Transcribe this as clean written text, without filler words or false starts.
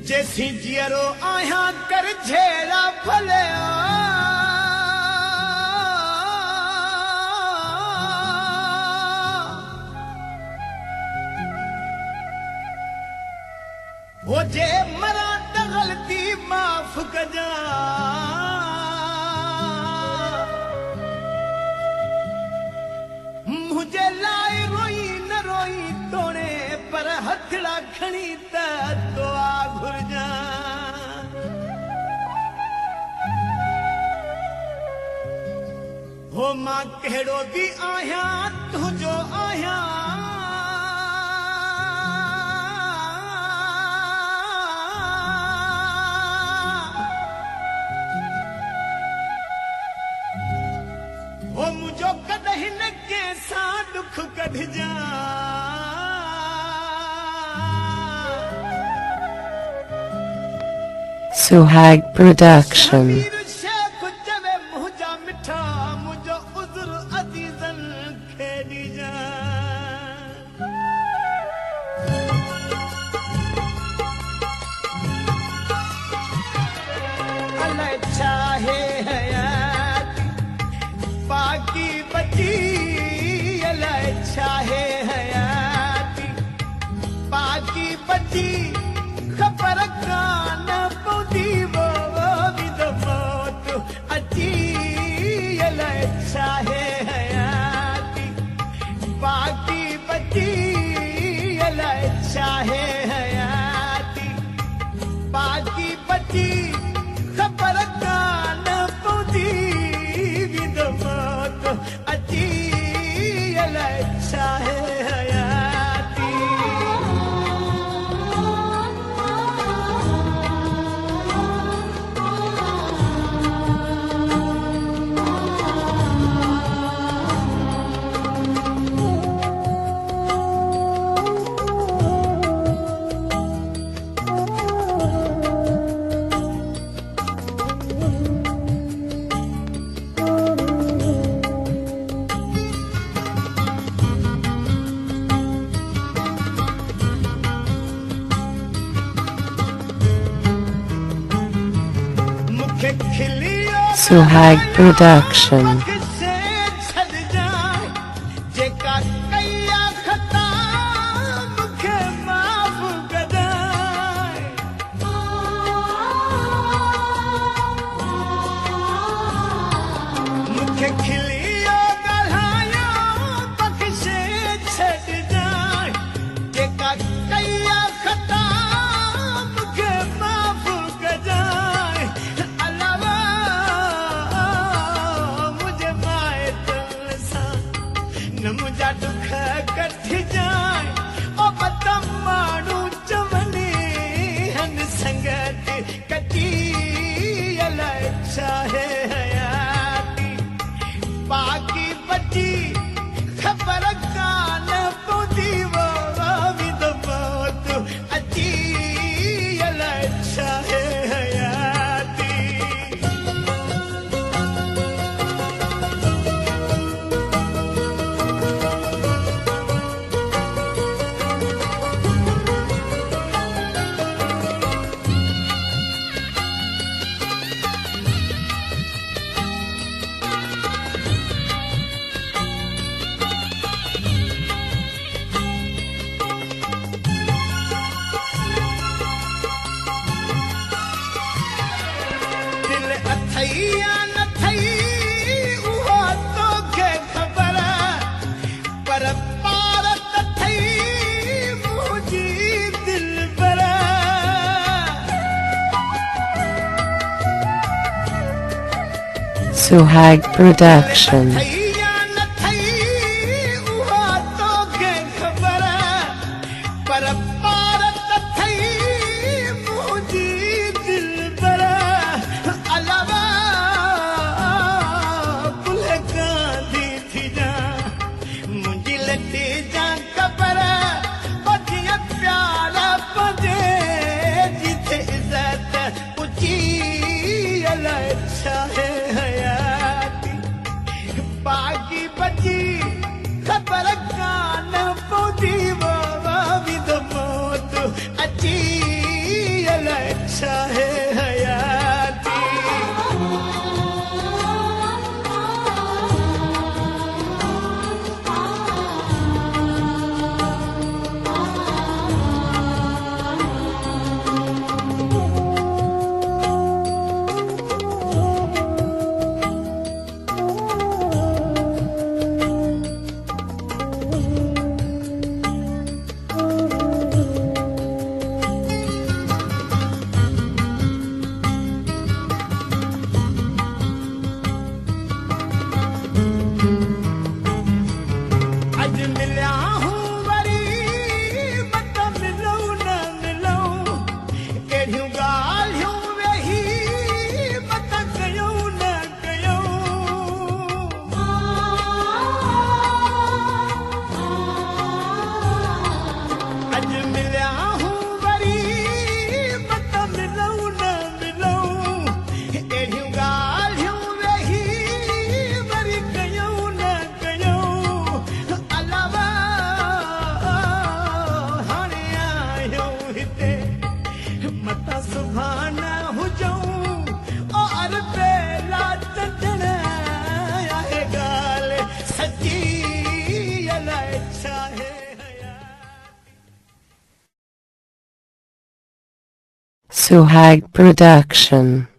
जैसी जियरो आया कर झेड़ा भले वो जे मरा त गलती माफ कजा मुझे लाए रोई न रोई तोड़े पर हथड़ा खणी त तो आ घुर जा हो मां कहिड़ो बि आहियां तुंहिंजो आहियां मुझो कदहि न कंहिंसा दुख कढजा Suhag Production. शेख चवे मुंहिंजा मिठा मुंहिंजो उज़र अज़ीज़न खे ॾिजा अलाए छा है हयाती बाकी बची अलाए छा है हयाती बाकी बची ख़बर कान पवंदी वो बि त मौत अची अलाए छा है हयाती बाकी बची अलाए छा है हयाती बाकी बची ख़बर कान पवंदी बि त मौत अची अलाए छा है हयाती Suhag Production. मुझा दुख कटि जाए ओ बता माण्हू चवनि हन संगत कटी अलाए छा है हयाती बाकी बची ख़बर कान पवंदी वो बि त मौत अची अलाए छा है हयाती अथैया न थई उहो तोखे ख़बर पर पार त थई मुंहिंजी दिलबर Suhag Production. अथैया न थई उहो तोखे ख़बर पर पार त थई मुंहिंजी दिलबर अलावा पुल गांधी थी जा मुंहिंजी लटी जा ख़बर जीअं प्यार पजे जिथे इज़त उची अलाए छा है हयाती गालियों वेही मरी कयूं न कयूं अलावा हाणे आयूं हिते मता सुभाना हुजऊं और बेला चढ़ण आहे ॻाल्हि सची अलाए छा आहे Suhag Production.